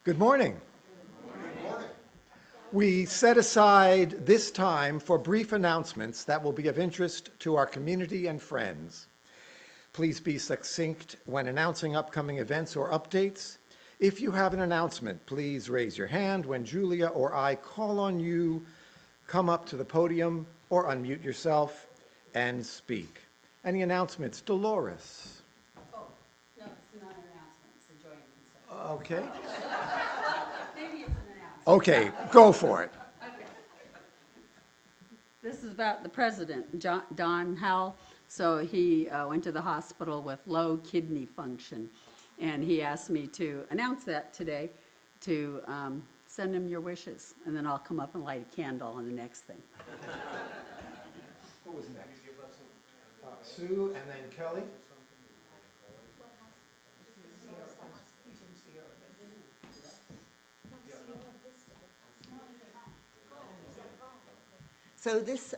Good morning. We set aside this time for brief announcements that will be of interest to our community and friends. Please be succinct when announcing upcoming events or updates. If you have an announcement, please raise your hand. When Julia or I call on you, come up to the podium or unmute yourself and speak. Any announcements? Dolores. Oh, no, it's not an announcement, it's a joy and concern. Okay. Maybe it's an announcement. Okay, go for it. Okay. This is about the president, Don Howell. So he went to the hospital with low kidney function, and he asked me to announce that today to send him your wishes, and then I'll come up and light a candle on the next thing. Who was next? Sue and then Kelly. So this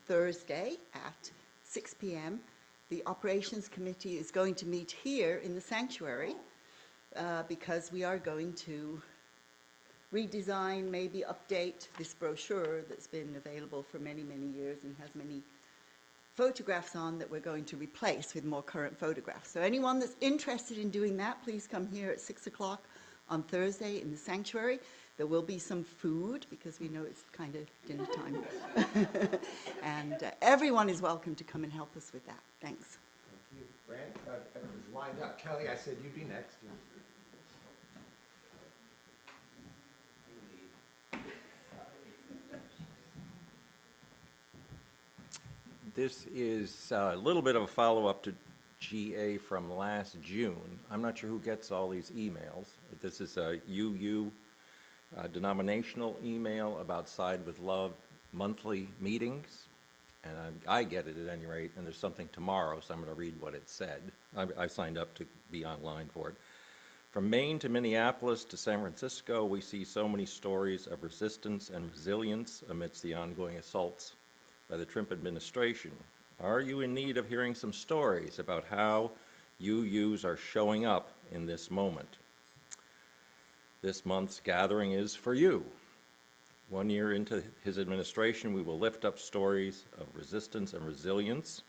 Thursday at 6 p.m., the Operations Committee is going to meet here in the sanctuary because we are going to redesign, maybe update this brochure that's been available for many, many years and has many photographs on that we're going to replace with more current photographs. So anyone that's interested in doing that, please come here at 6 o'clock on Thursday in the sanctuary. There will be some food because we know it's kind of dinner time. And everyone is welcome to come and help us with that. Thanks. Thank you. Brand, everyone's lined up. Kelly, I said you'd be next. This is a little bit of a follow-up to GA from last June. I'm not sure who gets all these emails. This is a UU denominational email about Side with Love monthly meetings. And I get it at any rate, and there's something tomorrow, so I'm going to read what it said. I signed up to be online for it. From Maine to Minneapolis to San Francisco, we see so many stories of resistance and resilience amidst the ongoing assaults by the Trump administration. Are you in need of hearing some stories about how UUs are showing up in this moment? This month's gathering is for you. 1 year into his administration, we will lift up stories of resistance and resilience,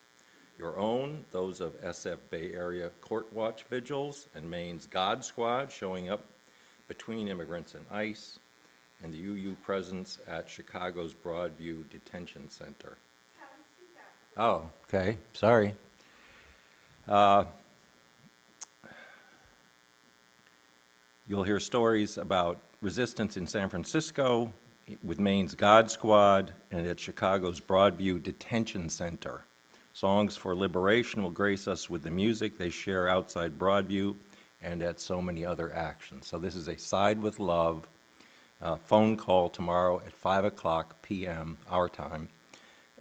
your own, those of SF Bay Area Court Watch Vigils and Maine's God Squad showing up between immigrants and ICE, and the UU presence at Chicago's Broadview Detention Center. Oh, okay, sorry. You'll hear stories about resistance in San Francisco with Maine's God Squad and at Chicago's Broadview Detention Center. Songs for Liberation will grace us with the music they share outside Broadview and at so many other actions. So this is a Side with Love phone call tomorrow at 5 o'clock p.m. our time.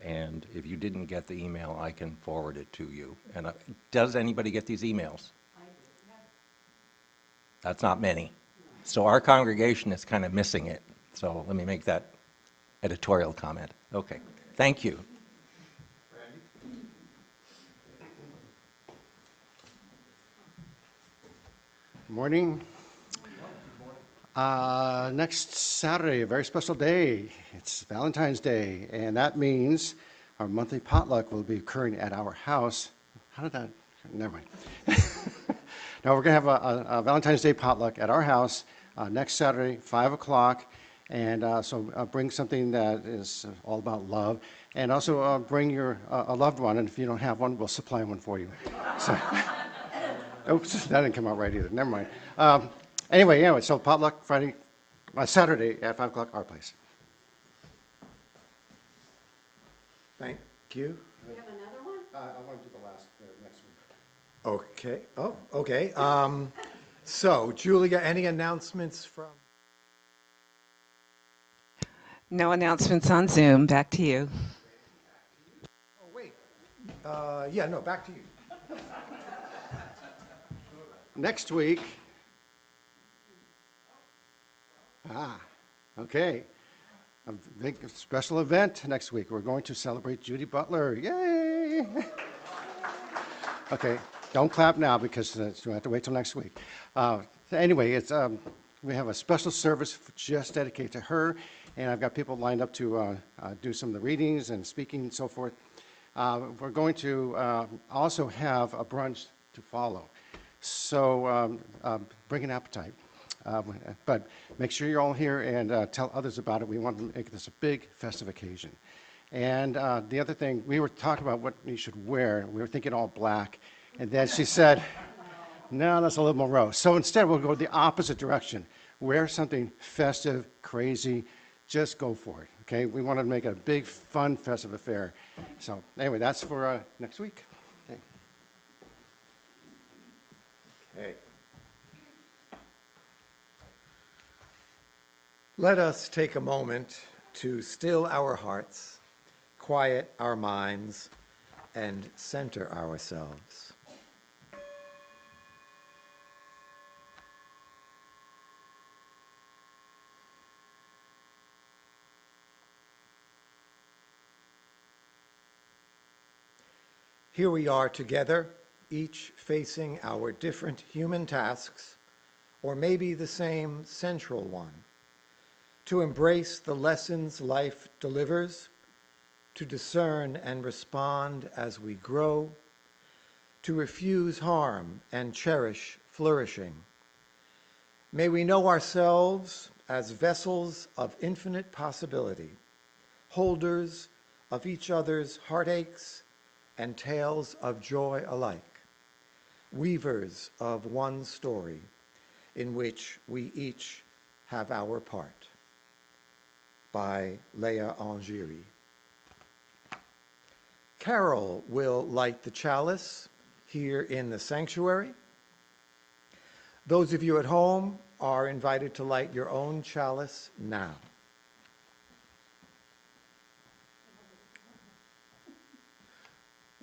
And if you didn't get the email, I can forward it to you. And does anybody get these emails? That's not many. So our congregation is kind of missing it. So let me make that editorial comment. Okay, thank you. Morning. Next Saturday, a very special day. It's Valentine's Day, and that means our monthly potluck will be occurring at our house. How did that? Never mind. Now we're going to have a Valentine's Day potluck at our house next Saturday, 5 o'clock. And so bring something that is all about love. And also bring your a loved one. And if you don't have one, we'll supply one for you. So, oops, that didn't come out right either. Never mind. Anyway, so potluck Saturday at 5 o'clock, our place. Thank you. Do you have another one? I want to do the last next week. Okay. Oh, okay. So, Julia, any announcements from? No announcements on Zoom. Back to you. Oh, wait. Yeah, no, back to you. Next week. Okay. A big special event next week. We're going to celebrate Judy Butler. Yay! Okay, don't clap now because you have to wait till next week. Anyway, it's we have a special service just dedicated to her, and I've got people lined up to do some of the readings and speaking and so forth. We're going to also have a brunch to follow. So bring an appetite. But make sure you're all here and tell others about it. We want to make this a big festive occasion. And the other thing, we were talking about what you should wear. We were thinking all black. And then she said, no, that's a little morose. So instead, we'll go the opposite direction. Wear something festive, crazy. Just go for it, okay? We want to make it a big, fun, festive affair. So anyway, that's for next week. Okay. Okay. Let us take a moment to still our hearts, quiet our minds, and center ourselves. Here we are together, each facing our different human tasks, or maybe the same central one, to embrace the lessons life delivers, to discern and respond as we grow, to refuse harm and cherish flourishing. May we know ourselves as vessels of infinite possibility, holders of each other's heartaches and tales of joy alike, weavers of one story in which we each have our part. By Leah Angiri. Carol will light the chalice here in the sanctuary. Those of you at home are invited to light your own chalice now.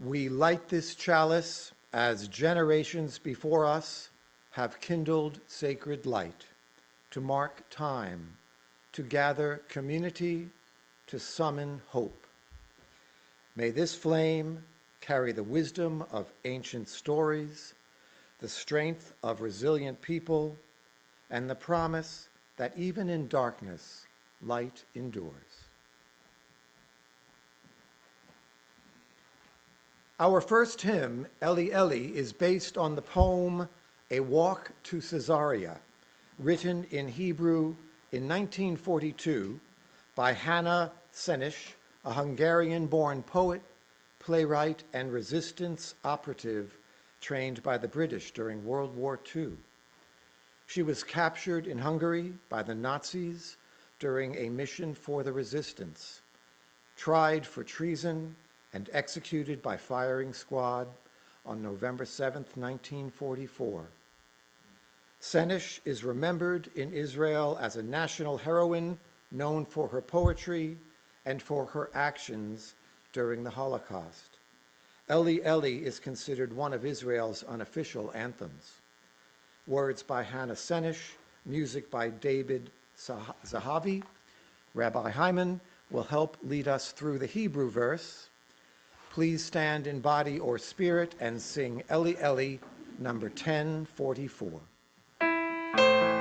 We light this chalice as generations before us have kindled sacred light to mark time, to gather community, to summon hope. May this flame carry the wisdom of ancient stories, the strength of resilient people, and the promise that even in darkness, light endures. Our first hymn, Eli Eli, is based on the poem A Walk to Caesarea, written in Hebrew in 1942 by Hannah Senesh, a Hungarian-born poet, playwright, and resistance operative trained by the British during World War II. She was captured in Hungary by the Nazis during a mission for the resistance, tried for treason, and executed by firing squad on November 7th, 1944. Senesh is remembered in Israel as a national heroine known for her poetry and for her actions during the Holocaust. Eli Eli is considered one of Israel's unofficial anthems. Words by Hannah Senesh, music by David Zahavi. Rabbi Hyman will help lead us through the Hebrew verse. Please stand in body or spirit and sing Eli Eli, number 1044. Thank you.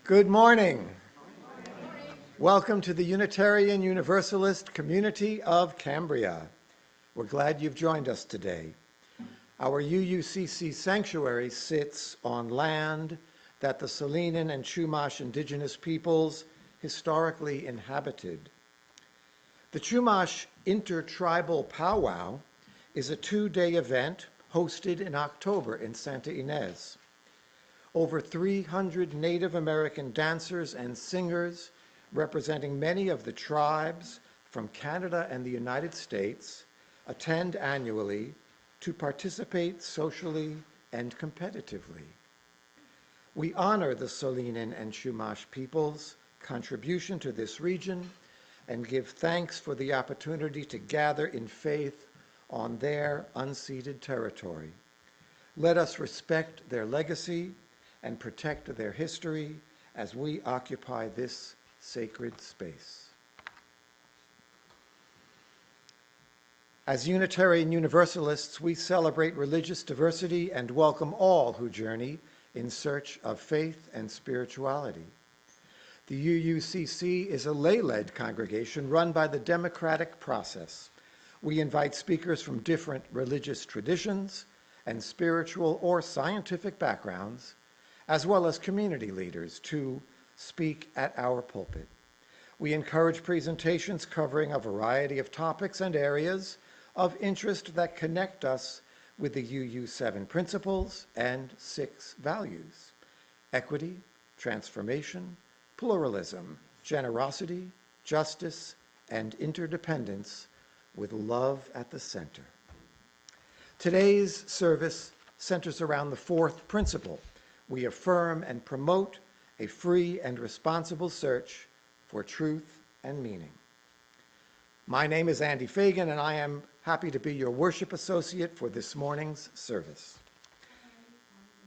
Good morning. Welcome to the Unitarian Universalist community of Cambria. We're glad you've joined us today. Our UUCC sanctuary sits on land that the Salinan and Chumash indigenous peoples historically inhabited. The Chumash Intertribal Powwow is a two-day event hosted in October in Santa Ynez. Over 300 Native American dancers and singers representing many of the tribes from Canada and the United States attend annually to participate socially and competitively. We honor the Salinan and Chumash peoples' contribution to this region and give thanks for the opportunity to gather in faith on their unceded territory. Let us respect their legacy and protect their history as we occupy this sacred space. As Unitarian Universalists, we celebrate religious diversity and welcome all who journey in search of faith and spirituality. The UUCC is a lay-led congregation run by the democratic process. We invite speakers from different religious traditions and spiritual or scientific backgrounds, as well as community leaders, to speak at our pulpit. We encourage presentations covering a variety of topics and areas of interest that connect us with the UU7 principles and 6 values: equity, transformation, pluralism, generosity, justice, and interdependence, with love at the center. Today's service centers around the 4th principle. We affirm and promote a free and responsible search for truth and meaning. My name is Andy Fagan, and I am happy to be your worship associate for this morning's service.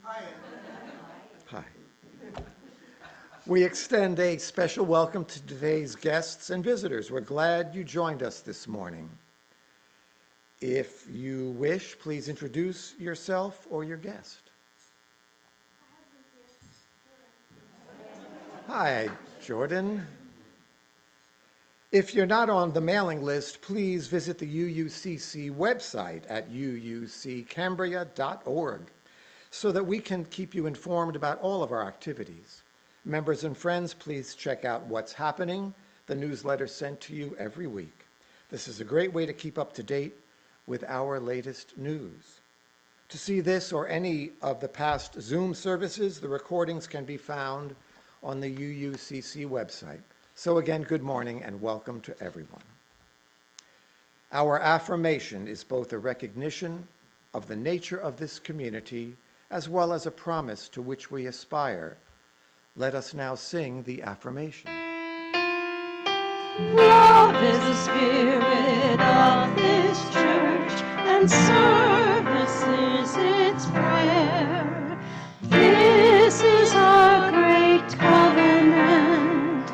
Hi. Hi. We extend a special welcome to today's guests and visitors. We're glad you joined us this morning. If you wish, please introduce yourself or your guest. Hi, Jordan. If you're not on the mailing list, please visit the UUCC website at uuccambria.org so that we can keep you informed about all of our activities. Members and friends, please check out What's Happening, the newsletter sent to you every week. This is a great way to keep up to date with our latest news. To see this or any of the past Zoom services, the recordings can be found on the UUCC website. So again, good morning and welcome to everyone. Our affirmation is both a recognition of the nature of this community as well as a promise to which we aspire. Let us now sing the affirmation. Love is the spirit of this church, and service is its prayer. This is our great covenant,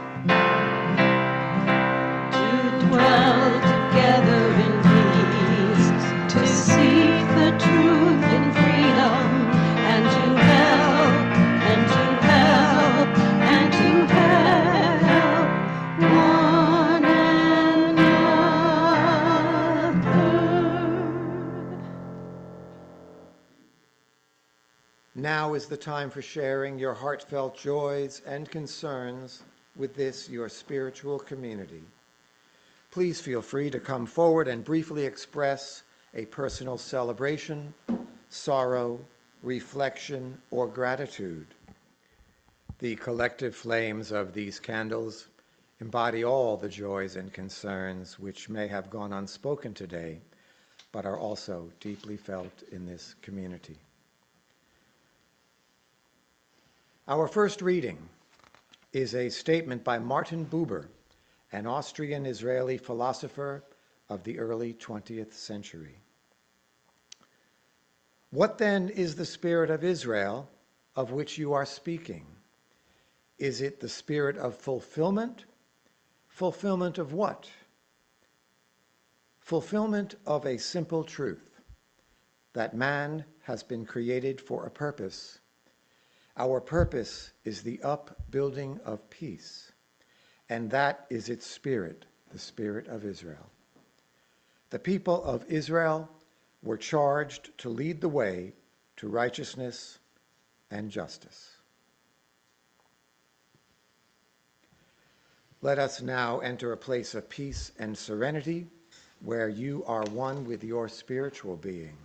to dwell together in peace, to seek the truth in freedom, and to help, and to help, and to help one another. Now is the time for sharing your heartfelt joys and concerns with this, your spiritual community. Please feel free to come forward and briefly express a personal celebration, sorrow, reflection, or gratitude. The collective flames of these candles embody all the joys and concerns which may have gone unspoken today, but are also deeply felt in this community. Our first reading is a statement by Martin Buber, an Austrian-Israeli philosopher of the early 20th century. What then is the spirit of Israel of which you are speaking? Is it the spirit of fulfillment? Fulfillment of what? Fulfillment of a simple truth, that man has been created for a purpose, Our purpose is the upbuilding of peace, and that is its spirit, the spirit of Israel. The people of Israel were charged to lead the way to righteousness and justice. Let us now enter a place of peace and serenity where you are one with your spiritual being.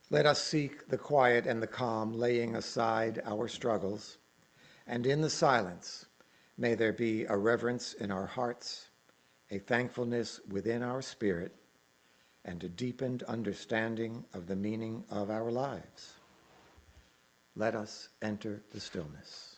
Let us seek the quiet and the calm, laying aside our struggles, and in the silence, may there be a reverence in our hearts, a thankfulness within our spirit, and a deepened understanding of the meaning of our lives. Let us enter the stillness.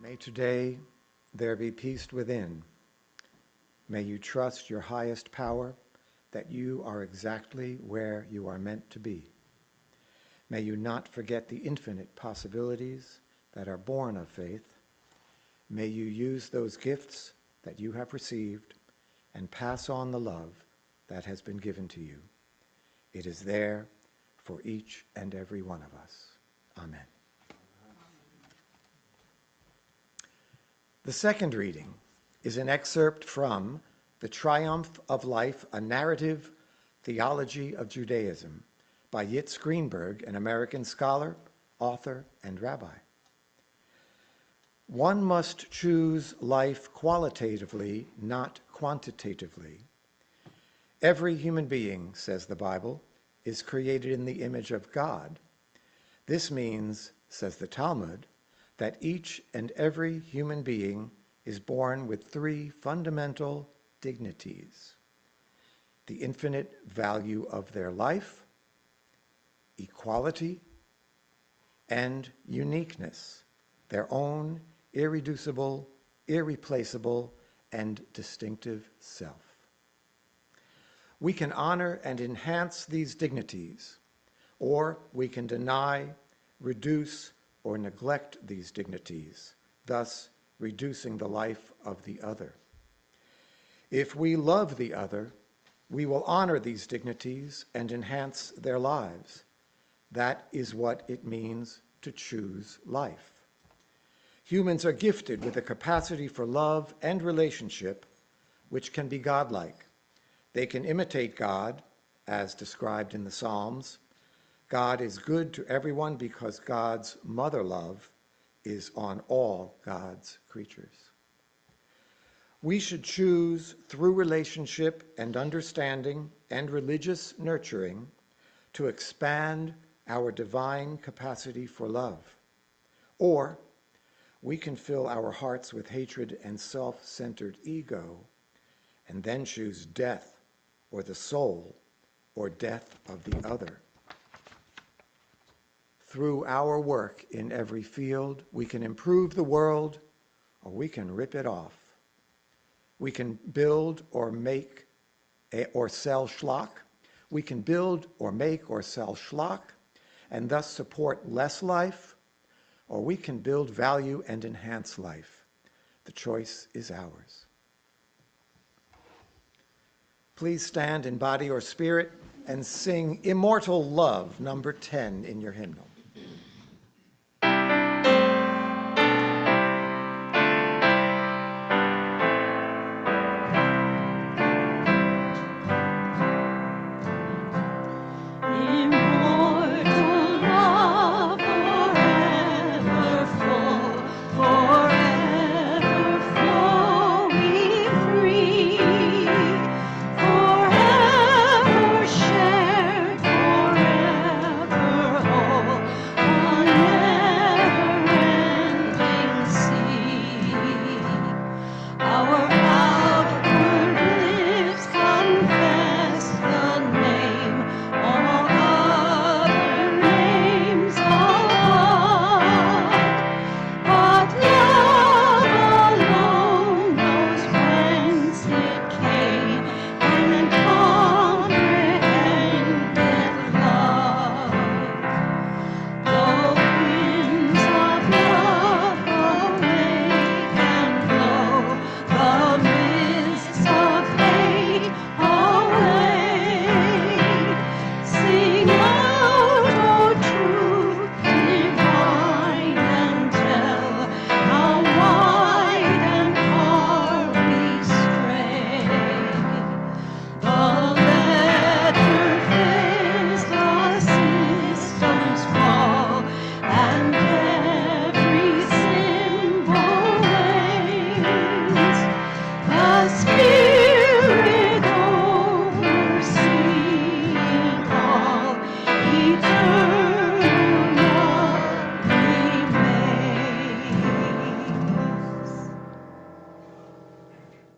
May today there be peace within. May you trust your highest power that you are exactly where you are meant to be. May you not forget the infinite possibilities that are born of faith. May you use those gifts that you have received and pass on the love that has been given to you. It is there for each and every one of us. Amen. The second reading is an excerpt from The Triumph of Life, a Narrative Theology of Judaism by Yitz Greenberg, an American scholar, author, and rabbi. One must choose life qualitatively, not quantitatively. Every human being, says the Bible, is created in the image of God. This means, says the Talmud, that each and every human being is born with three fundamental dignities: the infinite value of their life, equality, and uniqueness, their own irreducible, irreplaceable, and distinctive self. We can honor and enhance these dignities, or we can deny, reduce, or neglect these dignities, thus reducing the life of the other. If we love the other, we will honor these dignities and enhance their lives. That is what it means to choose life. Humans are gifted with a capacity for love and relationship which can be godlike. They can imitate God, as described in the Psalms. God is good to everyone because God's mother love is on all God's creatures. We should choose through relationship and understanding and religious nurturing to expand our divine capacity for love. Or we can fill our hearts with hatred and self-centered ego and then choose death or the soul or death of the other. Through our work in every field, we can improve the world or we can rip it off. We can build or make or sell schlock. We can build or make or sell schlock and thus support less life, or we can build value and enhance life. The choice is ours. Please stand in body or spirit and sing Immortal Love, number 10 in your hymnal.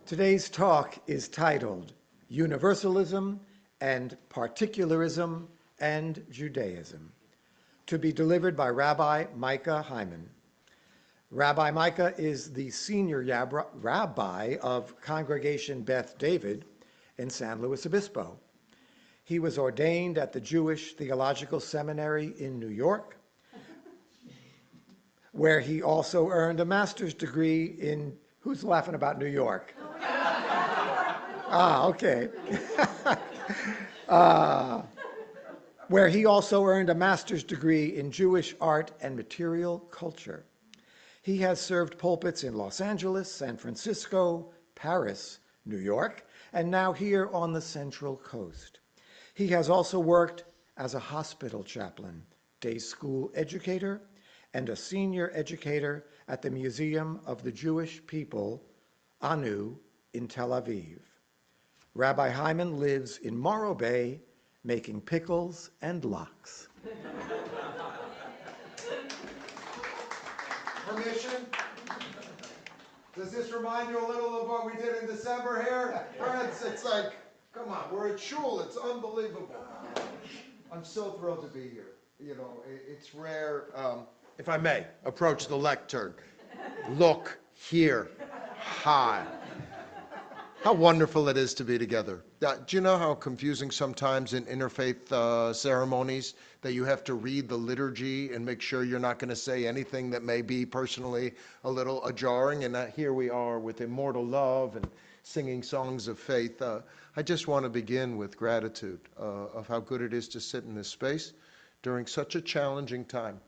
Today's talk is titled Universalism and Particularism and Judaism, to be delivered by Rabbi Micah Hyman. Rabbi Micah is the senior rabbi of Congregation Beth David in San Luis Obispo. He was ordained at the Jewish Theological Seminary in New York, where he also earned a master's degree in, who's laughing about New York? Okay. Where he also earned a master's degree in Jewish art and material culture. He has served pulpits in Los Angeles, San Francisco, Paris, New York, and now here on the Central Coast. He has also worked as a hospital chaplain, day school educator, and a senior educator at the Museum of the Jewish People, Anu, in Tel Aviv. Rabbi Hyman lives in Morro Bay, making pickles and lox. Permission? Does this remind you a little of what we did in December here? Friends, it's like, come on, we're at shul, it's unbelievable. I'm so thrilled to be here. You know, it's rare. If I may, approach the lectern. Look here. Hi. How wonderful it is to be together. Do you know how confusing sometimes in interfaith ceremonies that you have to read the liturgy and make sure you're not going to say anything that may be personally a little jarring? And here we are with immortal love and singing songs of faith. I just want to begin with gratitude of how good it is to sit in this space during such a challenging time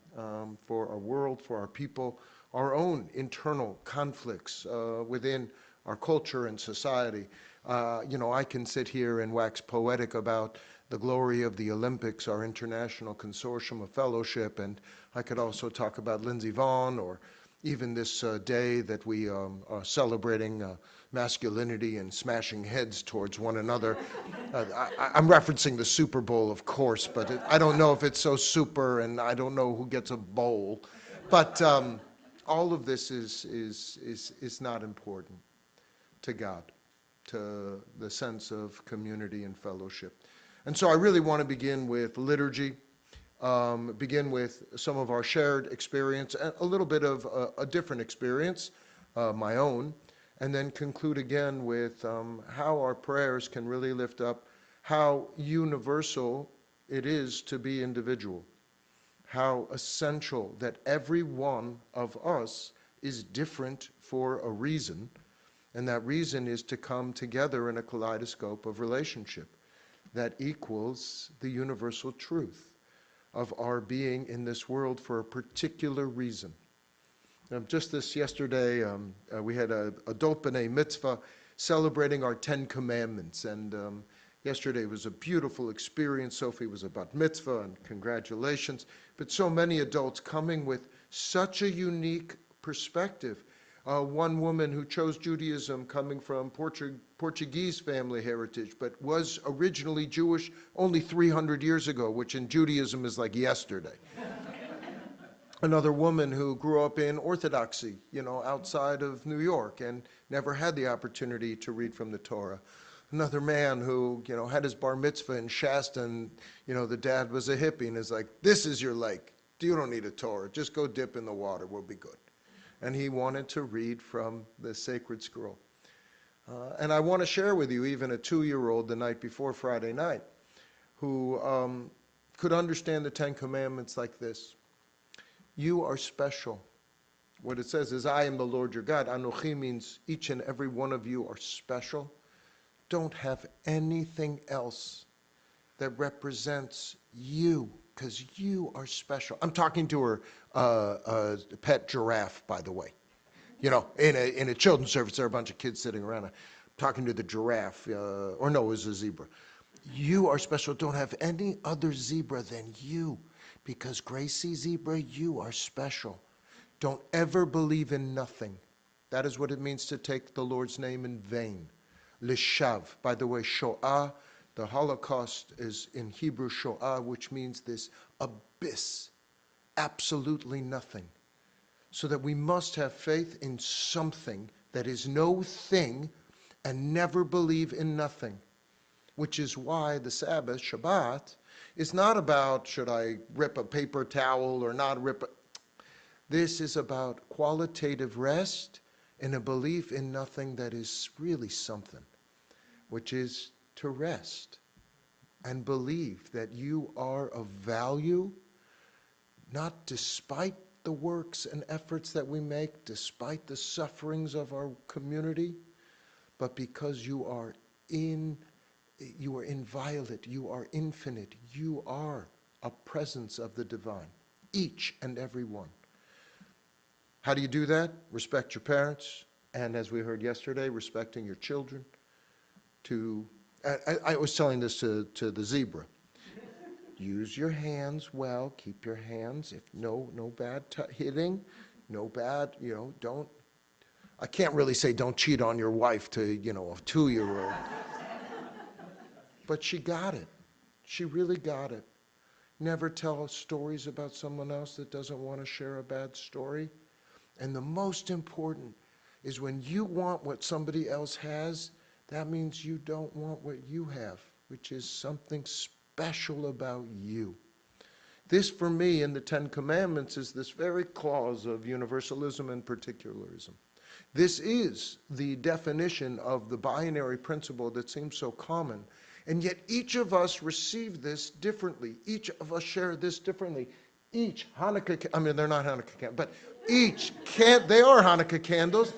for our world, for our people, our own internal conflicts within our culture and society. I can sit here and wax poetic about the glory of the Olympics, our international consortium of fellowship, and I could also talk about Lindsey Vonn, or even this day that we are celebrating masculinity and smashing heads towards one another. I'm referencing the Super Bowl, of course, but I don't know if it's so super, and I don't know who gets a bowl. But all of this is not important to God, to the sense of community and fellowship. And so I really want to begin with liturgy, begin with some of our shared experience, and a little bit of a different experience, my own, and then conclude again with how our prayers can really lift up how universal it is to be individual, how essential that every one of us is different for a reason, and that reason is to come together in a kaleidoscope of relationship that equals the universal truth of our being in this world for a particular reason. Just this yesterday, we had a adult b'nai mitzvah celebrating our 10 commandments, and yesterday was a beautiful experience. Sophie was a bat mitzvah, and congratulations. But so many adults coming with such a unique perspective. One woman who chose Judaism coming from Portuguese family heritage, but was originally Jewish only 300 years ago, which in Judaism is like yesterday. Another woman who grew up in Orthodoxy, outside of New York, and never had the opportunity to read from the Torah. Another man who, had his bar mitzvah in Shasta, and, the dad was a hippie, and is like, this is your lake. You don't need a Torah. Just go dip in the water. We'll be good. And he wanted to read from the sacred scroll. And I want to share with you even a 2-year-old the night before Friday night who could understand the 10 Commandments like this. You are special. What it says is, I am the Lord your God. Anochi means each and every one of you are special. Don't have anything else that represents you, because you are special. I'm talking to her pet giraffe, by the way. In a children's service, there are a bunch of kids sitting around. I'm talking to the giraffe, or no, it was a zebra. You are special. Don't have any other zebra than you, because Gracie zebra, you are special. Don't ever believe in nothing. That is what it means to take the Lord's name in vain. Lishav. By the way, Shoah, the Holocaust is in Hebrew Shoah, which means this abyss, absolutely nothing. So that we must have faith in something that is no thing, and never believe in nothing, which is why the Sabbath, Shabbat, is not about should I rip a paper towel or not rip a... This is about qualitative rest and a belief in nothing that is really something, which is to rest and believe that you are of value, not despite the works and efforts that we make, despite the sufferings of our community, but because you are inviolate, you are infinite, you are a presence of the divine, each and every one. How do you do that? Respect your parents, and as we heard yesterday, respecting your children. I was telling this to the zebra. Use your hands well, keep your hands, if no bad hitting, no bad, don't, I can't really say don't cheat on your wife to, a 2-year-old. But she got it. She really got it. Never tell stories about someone else that doesn't want to share a bad story. And the most important is when you want what somebody else has, that means you don't want what you have, which is something special about you. This, for me, in the Ten Commandments, is this very clause of universalism and particularism. This is the definition of the binary principle that seems so common. And yet each of us receive this differently. Each of us share this differently. Each Hanukkah, they're not Hanukkah candles, but each, they are Hanukkah candles.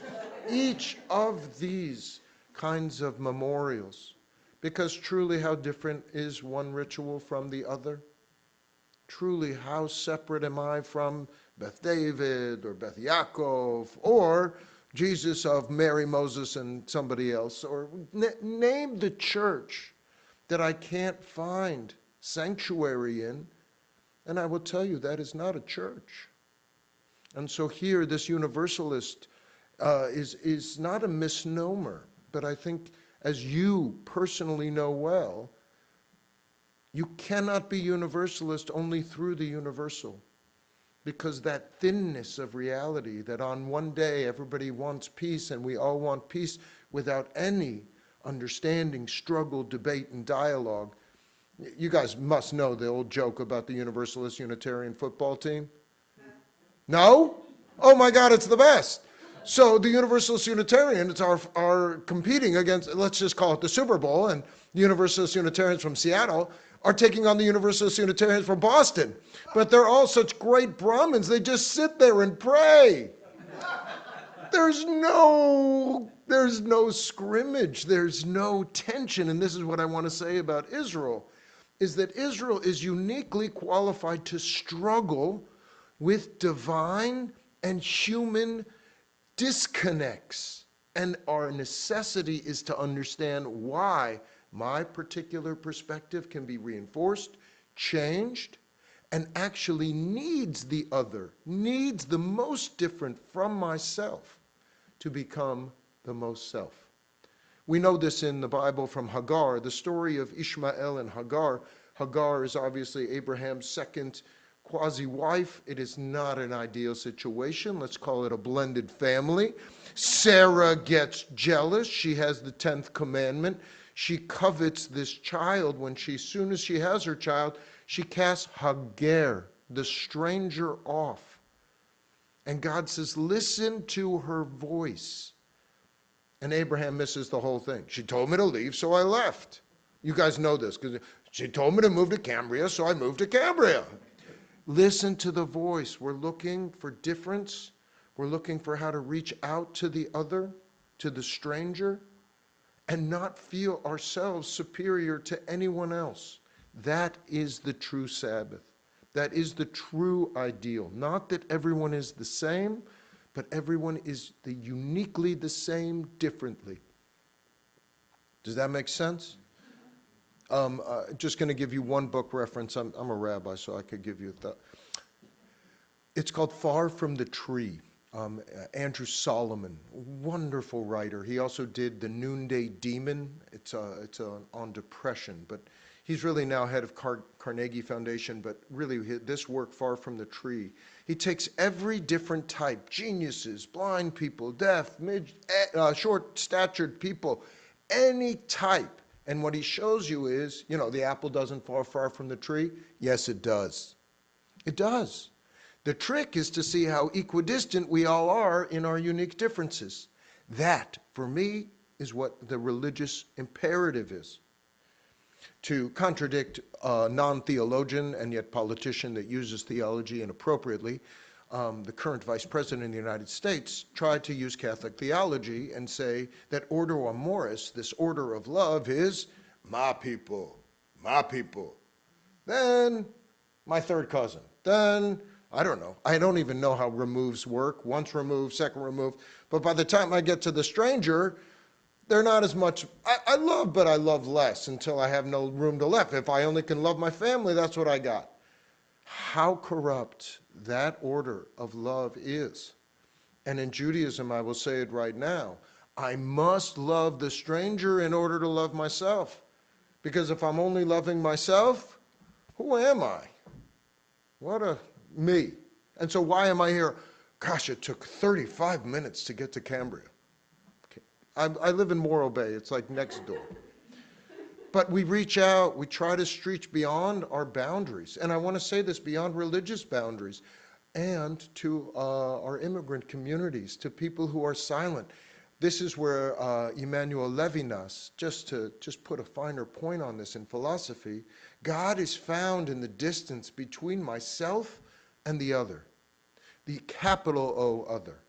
Each of these kinds of memorials. Because truly how different is one ritual from the other? Truly how separate am I from Beth David or Beth Yaakov or Jesus of Mary, Moses, and somebody else? Or name the church that I can't find sanctuary in, and I will tell you that is not a church. And so here, this universalist is not a misnomer, but I think, as you personally know well, you cannot be universalist only through the universal, because that thinness of reality, that on one day everybody wants peace and we all want peace without any understanding, struggle, debate, and dialogue. You guys must know the old joke about the Universalist Unitarian football team. No? Oh my God, it's the best. So the Universalist Unitarians are competing against, let's just call it the Super Bowl, and the Universalist Unitarians from Seattle are taking on the Universalist Unitarians from Boston. But they're all such great Brahmins, they just sit there and pray. There's no scrimmage, there's no tension, and this is what I want to say about Israel, is that Israel is uniquely qualified to struggle with divine and human disconnects. And our necessity is to understand why my particular perspective can be reinforced, changed, and actually needs the other, needs the most different from myself to become the most self. We know this in the Bible from Hagar, the story of Ishmael and Hagar. Hagar is obviously Abraham's second quasi-wife. It is not an ideal situation. Let's call it a blended family. Sarah gets jealous. She has the 10th commandment. She covets this child. As soon as she has her child, she casts Hagar, the stranger, off. And God says, listen to her voice. And Abraham misses the whole thing. She told me to leave, so I left. You guys know this, because she told me to move to Cambria, so I moved to Cambria. Listen to the voice. We're looking for difference. We're looking for how to reach out to the other, to the stranger, and not feel ourselves superior to anyone else. That is the true Sabbath. That is the true ideal. Not that everyone is the same, but everyone is uniquely the same differently. Does that make sense? Just going to give you one book reference. I'm a rabbi, so I could give you that. It's called Far from the Tree. Andrew Solomon, wonderful writer. He also did The Noonday Demon. It's on depression, but he's really now head of Carnegie Foundation. But really, this work, Far from the Tree, He takes every different type, geniuses, blind people, deaf, short-statured people, any type. And what he shows you is, the apple doesn't fall far from the tree. Yes, it does. It does. The trick is to see how equidistant we all are in our unique differences. That, for me, is what the religious imperative is. To contradict a non-theologian and yet politician that uses theology inappropriately, the current vice president of the United States tried to use Catholic theology and say that ordo amoris, this order of love, is my people, my people. Then my third cousin. Then, I don't know. I don't even know how removes work. Once removed, second removed. But by the time I get to the stranger, they're not as much. I love, but I love less until I have no room to left. If I only can love my family, that's what I got. How corrupt that order of love is. And in Judaism, I will say it right now, I must love the stranger in order to love myself. Because if I'm only loving myself, who am I? What a me. And so why am I here? Gosh, it took 35 minutes to get to Cambria. I live in Morro Bay. It's like next door. But we reach out. We try to stretch beyond our boundaries. And I want to say this, beyond religious boundaries, and to our immigrant communities, to people who are silent. This is where Emmanuel Levinas, just to put a finer point on this in philosophy, God is found in the distance between myself and the other, the capital O other.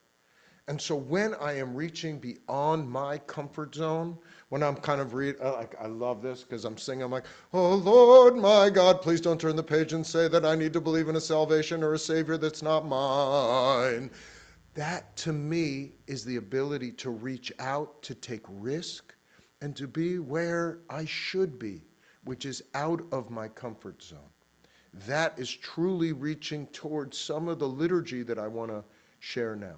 And so when I am reaching beyond my comfort zone, when I'm kind of I love this because I'm singing, I'm like, oh Lord, my God, please don't turn the page and say that I need to believe in a salvation or a Savior that's not mine. That, to me, is the ability to reach out, to take risk, and to be where I should be, which is out of my comfort zone. That is truly reaching towards some of the liturgy that I want to share now.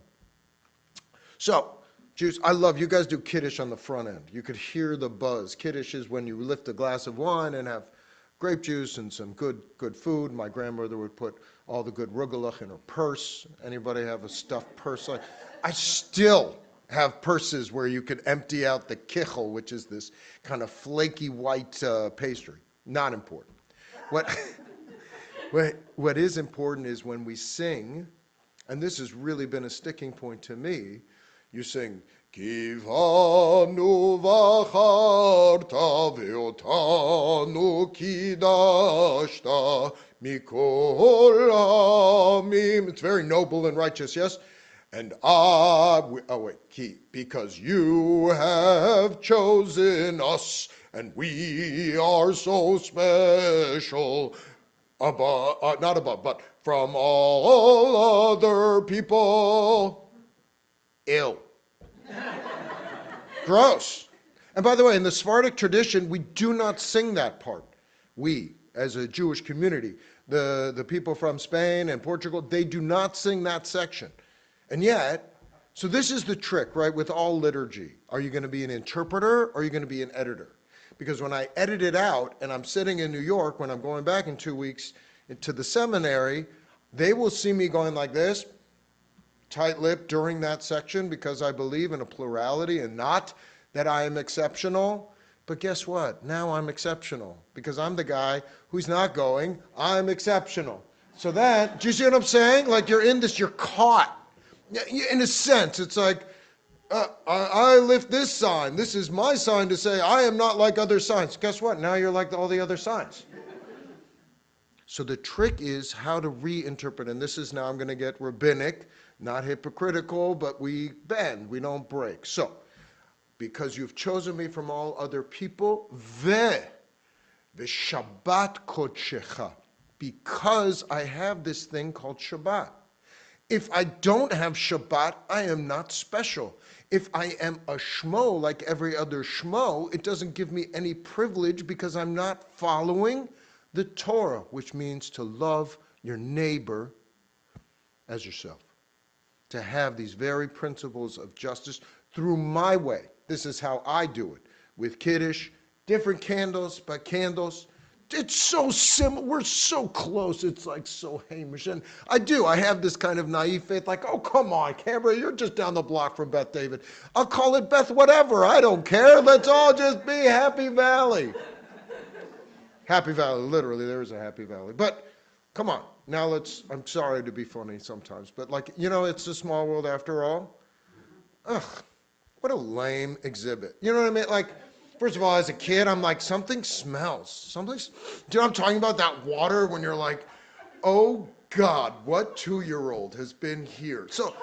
So, Jews, I love, you guys do Kiddush on the front end. You could hear the buzz. Kiddush is when you lift a glass of wine and have grape juice and some good food. My grandmother would put all the good rugelach in her purse. Anybody have a stuffed purse? I still have purses where you could empty out the kichel, which is this kind of flaky white pastry. Not important. What is important is when we sing, and this has really been a sticking point to me, you sing, Kivanu v'acharta ve'otanu kidashta mikol ha'amim. It's very noble and righteous, yes? And because you have chosen us, and we are so special, not above, but from all other people, ill. Gross. And by the way, in the Sephardic tradition, we do not sing that part. We, as a Jewish community, the people from Spain and Portugal, they do not sing that section. And yet, so this is the trick, right, with all liturgy. Are you going to be an interpreter or are you going to be an editor? Because when I edit it out and I'm sitting in New York, when I'm going back in 2 weeks to the seminary, they will see me going like this, tight-lipped during that section because I believe in a plurality and not that I am exceptional. But guess what? Now I'm exceptional because I'm the guy who's not going. I'm exceptional. So that, do you see what I'm saying? Like you're in this, you're caught. In a sense, it's like, I lift this sign. This is my sign to say I am not like other signs. Guess what? Now you're like all the other signs. So the trick is how to reinterpret, and this is now I'm going to get rabbinic, not hypocritical, but we bend, we don't break. So, because you've chosen me from all other people, Shabbat kodshecha, because I have this thing called Shabbat. If I don't have Shabbat, I am not special. If I am a shmo like every other shmo, it doesn't give me any privilege because I'm not following the Torah, which means to love your neighbor as yourself. To have these very principles of justice through my way. This is how I do it. With Kiddush, different candles, but candles it's so similar. We're so close. It's like so Hamish. And I have this kind of naive faith, like, oh, come on, Canberra, you're just down the block from Beth David. I'll call it Beth whatever. I don't care. Let's all just be Happy Valley. Happy Valley, literally, there is a Happy Valley. But come on, now I'm sorry to be funny sometimes, but like, it's a small world after all. Ugh, what a lame exhibit. You know what I mean? Like, first of all, as a kid, I'm like, something smells. Do you know what I'm talking about? That water when you're like, oh God, what 2-year-old has been here? So,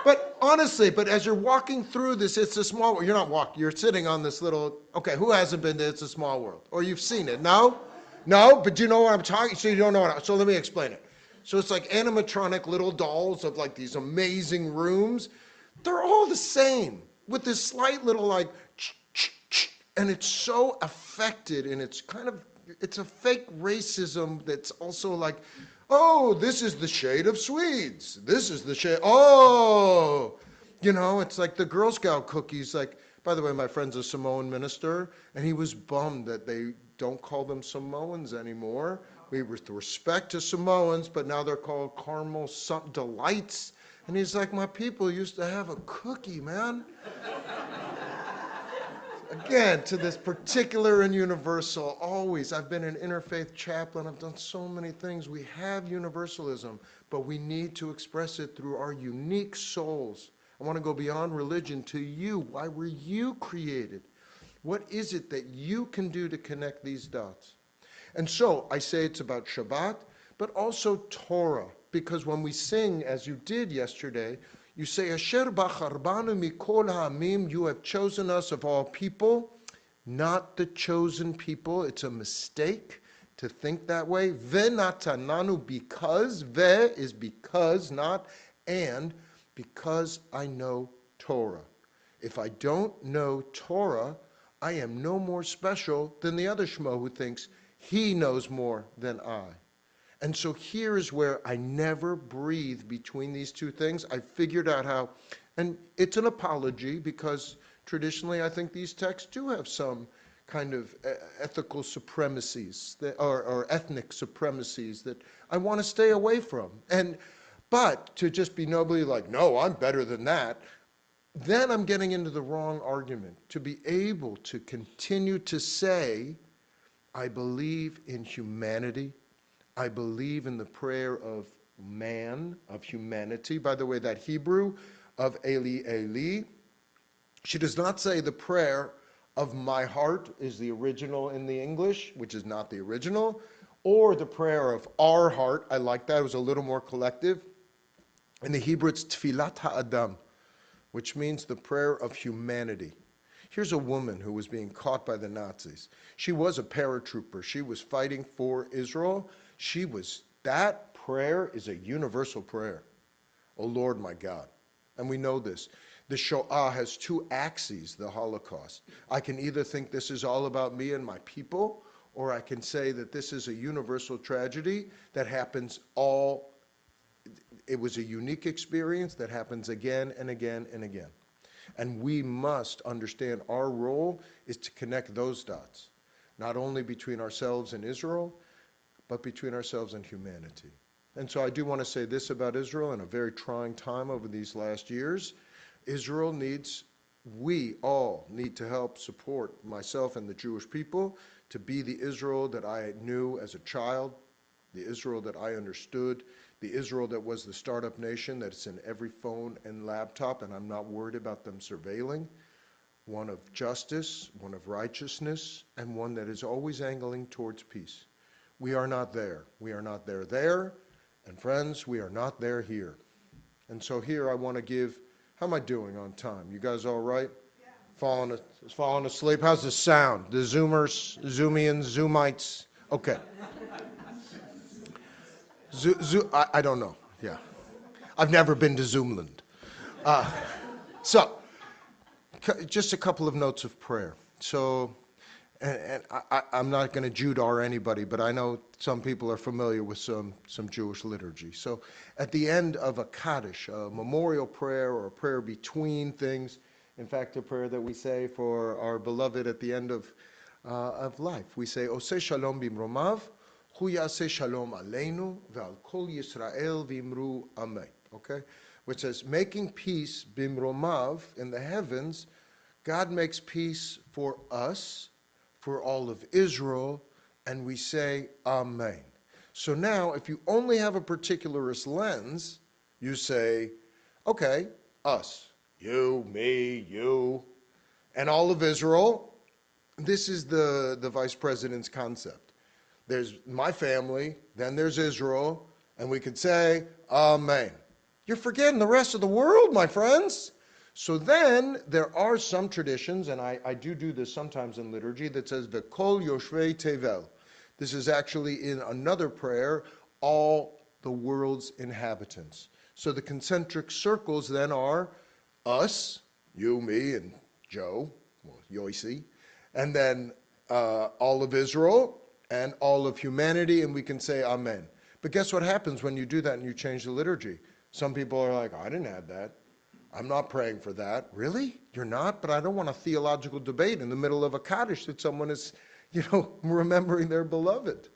but honestly, as you're walking through this, it's a small world. You're not walking, you're sitting on this little, okay, who hasn't been to It's a Small World? Or you've seen it, no? No, but you know what I'm talking, so you don't know so let me explain it. So it's like animatronic little dolls of like these amazing rooms. They're all the same with this slight little like, and it's so affected, and it's a fake racism that's also like, oh, this is the shade of Swedes. This is the shade, oh, it's like the Girl Scout cookies. Like, by the way, my friend's a Samoan minister, and he was bummed that they don't call them Samoans anymore. We with respect to Samoans, but now they're called caramel delights. And he's like, my people used to have a cookie, man. Again, to this particular and universal, always. I've been an interfaith chaplain. I've done so many things. We have universalism, but we need to express it through our unique souls. I want to go beyond religion to you. Why were you created? What is it that you can do to connect these dots? And so I say it's about Shabbat, but also Torah, because when we sing, as you did yesterday, you say, Asher bacharbanu mikol ha'amim, you have chosen us of all people, not the chosen people. It's a mistake to think that way. Ve natananu, because, ve is because, not and, because I know Torah. If I don't know Torah, I am no more special than the other Shmo who thinks he knows more than I. And so here is where I never breathe between these two things. I figured out how, and it's an apology because traditionally I think these texts do have some kind of ethical supremacies or ethnic supremacies that I want to stay away from. But to just be nobly like, no, I'm better than that, then I'm getting into the wrong argument. To be able to continue to say, I believe in humanity. I believe in the prayer of man, of humanity. By the way, that Hebrew of Eli, Eli, she does not say the prayer of my heart is the original in the English, which is not the original, or the prayer of our heart. I like that. It was a little more collective. In the Hebrew, it's Tfilat Ha'adam, which means the prayer of humanity. Here's a woman who was being caught by the Nazis. She was a paratrooper. She was fighting for Israel. That prayer is a universal prayer. Oh Lord, my God. And we know this. The Shoah has two axes, the Holocaust. I can either think this is all about me and my people, or I can say that this is a universal tragedy that happens it was a unique experience that happens again and again and again. And we must understand our role is to connect those dots, not only between ourselves and Israel, but between ourselves and humanity. And so I do want to say this about Israel in a very trying time over these last years. We all need to help support myself and the Jewish people to be the Israel that I knew as a child, the Israel that I understood, the Israel that was the startup nation that's in every phone and laptop, and I'm not worried about them surveilling, one of justice, one of righteousness, and one that is always angling towards peace. We are not there. We are not there. And friends, we are not there here. And so here I want to give, how am I doing on time? You guys all right? Yeah. Falling asleep? How's the sound? The Zoomers, Zoomians, Zoomites? Okay. I don't know. Yeah. I've never been to Zoomland. So, just a couple of notes of prayer. So, and I'm not going to Judar anybody, but I know some people are familiar with some Jewish liturgy. So at the end of a Kaddish, a memorial prayer or a prayer between things, in fact, a prayer that we say for our beloved at the end of of life. We say, Oseh shalom bimromav, hu yaseh shalom aleinu, ve'al kol Yisrael vimru amen. Okay? Which says, making peace bimromav in the heavens, God makes peace for us, for all of Israel, and we say, amen. So now, if you only have a particularist lens, you say, okay, us, you, me, you, and all of Israel. This is the vice president's concept. There's my family, then there's Israel, and we could say, amen. You're forgetting the rest of the world, my friends. So then there are some traditions, and I do this sometimes in liturgy, that says, V'kol yoshvei tevel. This is actually in another prayer, all the world's inhabitants. So the concentric circles then are us, you, me, and Joe, well, Yoisi, and then all of Israel and all of humanity, and we can say amen. But guess what happens when you do that and you change the liturgy? Some people are like, I didn't add that. I'm not praying for that. Really? You're not? But I don't want a theological debate in the middle of a Kaddish that someone is, remembering their beloved.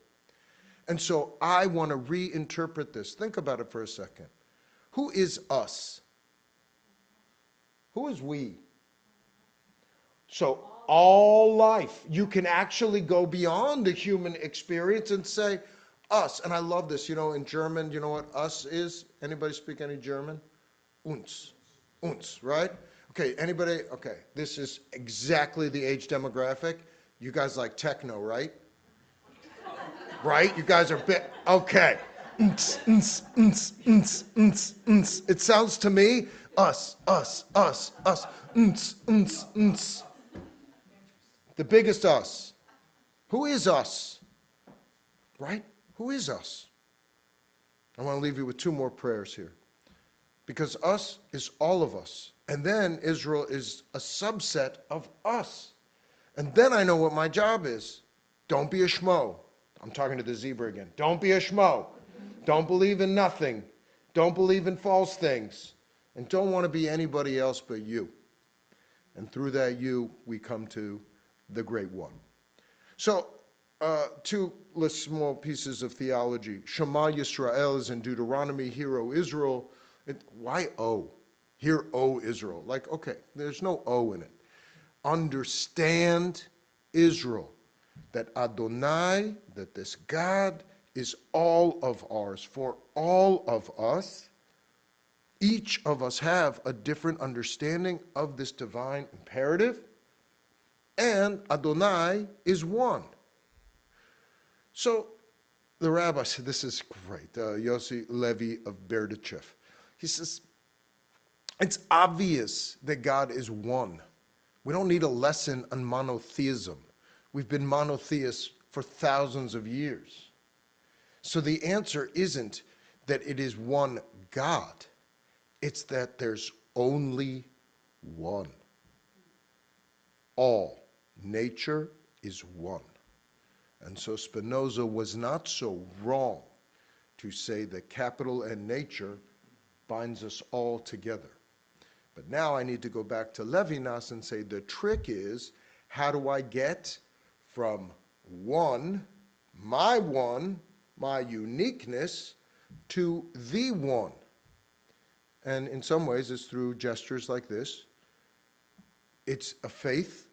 And so I want to reinterpret this. Think about it for a second. Who is us? Who is we? So all life. You can actually go beyond the human experience and say us. And I love this. In German, you know what us is? Anybody speak any German? Uns. Uns, right? Okay, anybody? Okay, this is exactly the age demographic. You guys like techno, right? Right? You guys are okay. It sounds to me, us. The biggest us. Who is us? Right? Who is us? I want to leave you with two more prayers here. Because us is all of us. And then Israel is a subset of us. And then I know what my job is. Don't be a schmo. I'm talking to the zebra again. Don't be a schmo. Don't believe in nothing. Don't believe in false things. And don't want to be anybody else but you. And through that you, we come to the Great One. So, two small pieces of theology. Shema Yisrael is in Deuteronomy. Hear, O Israel. Why O? Hear, O Israel. Okay, there's no O in it. Understand, Israel, that Adonai, that this God is all of ours, for all of us. Each of us have a different understanding of this divine imperative, and Adonai is one. So the rabbi said, this is great, Yossi Levi of Berdichev. He says, it's obvious that God is one. We don't need a lesson on monotheism. We've been monotheists for thousands of years. So the answer isn't that it is one God. It's that there's only one. All nature is one. And so Spinoza was not so wrong to say that capital N nature binds us all together. But now I need to go back to Levinas and say the trick is, how do I get from one, my uniqueness, to the one? And in some ways it's through gestures like this. It's a faith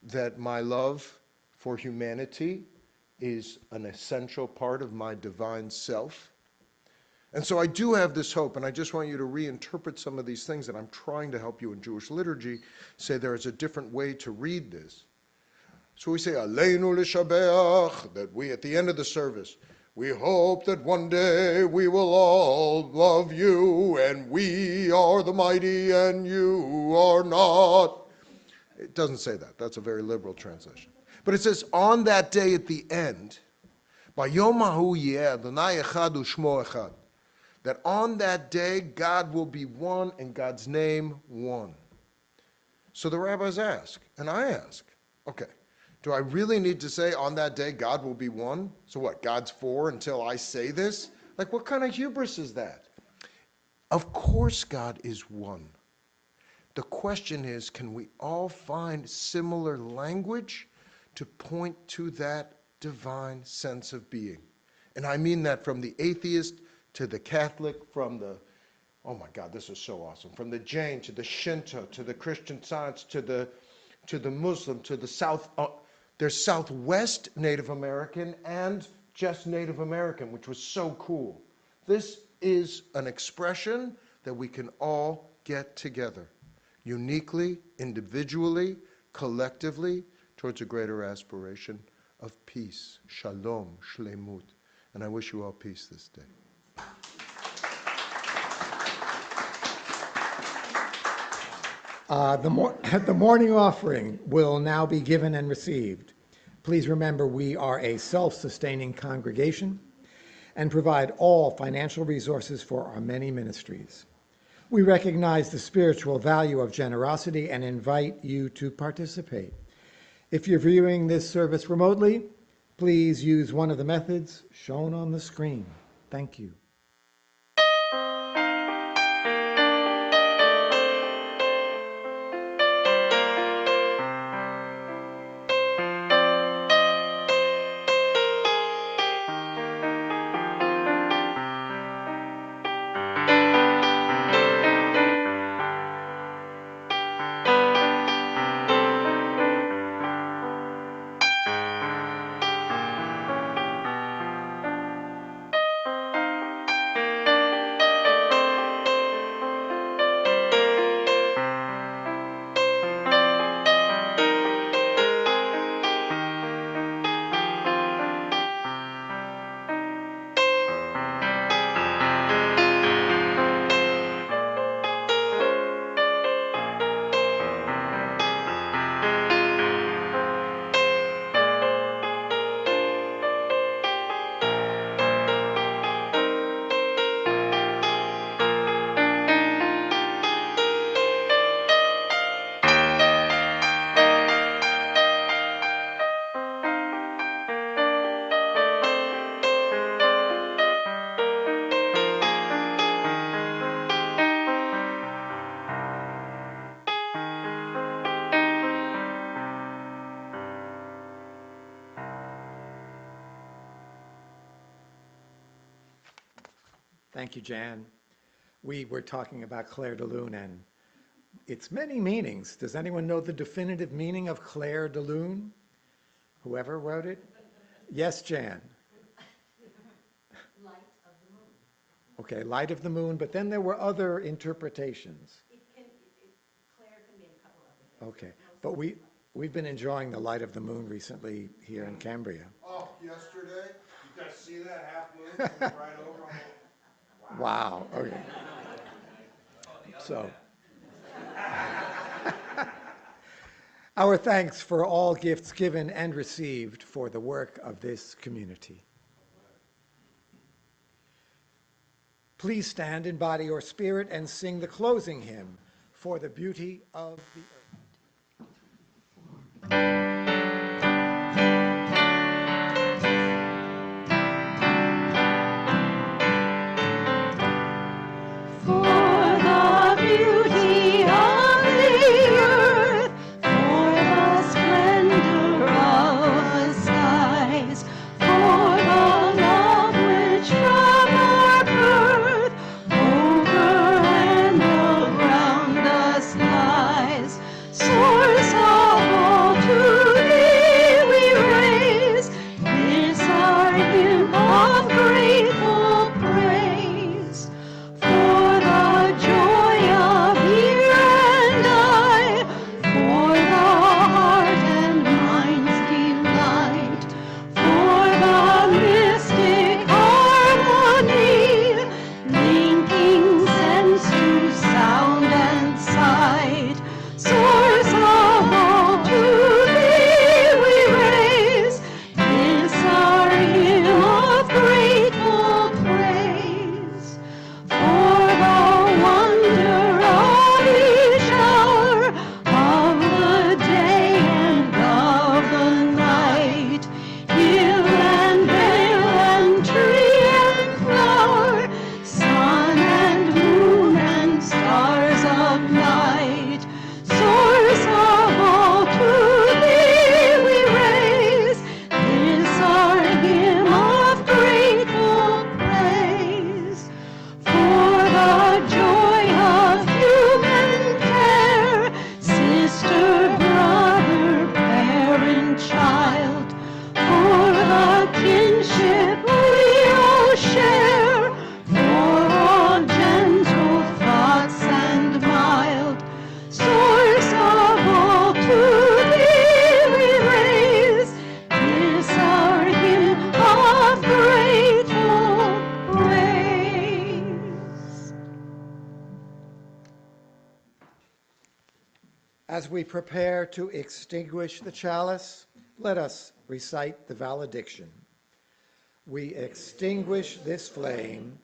that my love for humanity is an essential part of my divine self. And so I do have this hope, and I just want you to reinterpret some of these things that I'm trying to help you in Jewish liturgy, say there is a different way to read this. So we say, Aleinu l'shabeach, that we, at the end of the service, we hope that one day we will all love you, and we are the mighty, and you are not. It doesn't say that. That's a very liberal translation. But it says, on that day at the end, Bayom hahu yeh Adonai echad u'shmo echad, that on that day God will be one and God's name one. So the rabbis ask, and I ask, okay, do I really need to say on that day God will be one? So what, God's four until I say this? What kind of hubris is that? Of course God is one. The question is, can we all find similar language to point to that divine sense of being. And I mean that from the atheist to the Catholic, from the, oh my God, this is so awesome, from the Jain to the Shinto to the Christian Science to the Muslim to the South. There's Southwest Native American and just Native American, which was so cool. This is an expression that we can all get together, uniquely, individually, collectively, towards a greater aspiration of peace, shalom, shlemut. And I wish you all peace this day. The morning offering will now be given and received. Please remember we are a self-sustaining congregation and provide all financial resources for our many ministries. We recognize the spiritual value of generosity and invite you to participate. If you're viewing this service remotely, please use one of the methods shown on the screen. Thank you. Thank you, Jan. We were talking about Clair de Lune and its many meanings. Does anyone know the definitive meaning of Clair de Lune? Whoever wrote it? Yes, Jan. Light of the moon. Okay, light of the moon, but then there were other interpretations. Claire can mean a couple other things. Okay, but we've been enjoying the light of the moon recently here in Cambria. Oh, yesterday, you guys see that half moon coming right over? Wow, okay. So, our thanks for all gifts given and received for the work of this community. Please stand in body or spirit and sing the closing hymn, For the Beauty of the Earth. As we prepare to extinguish the chalice, let us recite the valediction. We extinguish this flame,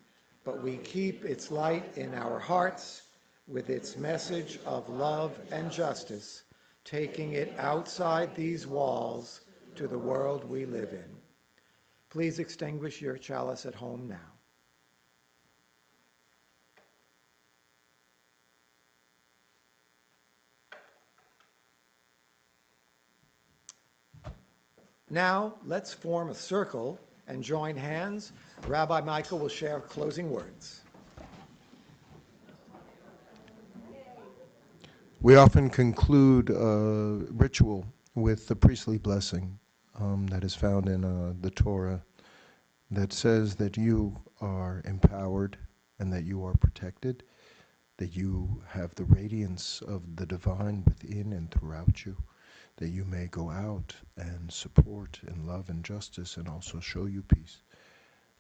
but we keep its light in our hearts with its message of love and justice, taking it outside these walls to the world we live in. Please extinguish your chalice at home now. Now, let's form a circle and join hands. Rabbi Micah will share closing words. We often conclude a ritual with the priestly blessing that is found in the Torah that says that you are empowered and that you are protected, that you have the radiance of the divine within and throughout you, that you may go out and support in love and justice and also show you peace.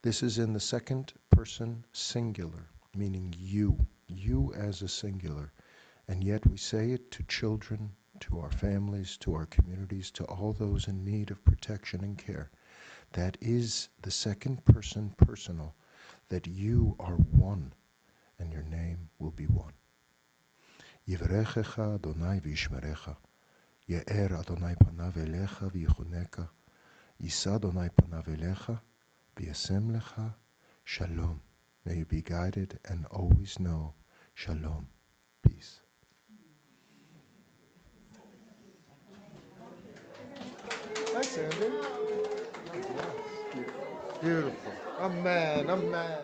This is in the second person singular, meaning you as a singular. And yet we say it to children, to our families, to our communities, to all those in need of protection and care. That is the second person personal, that you are one, and your name will be one. Yivrechecha Adonai v'yishmerecha, Ye'er Adonai panav elecha v'yichuneka, Yisa Adonai panav elecha v'yasem lecha shalom. May you be guided and always know shalom, peace. Thanks, Andy. Beautiful. Amen. Amen.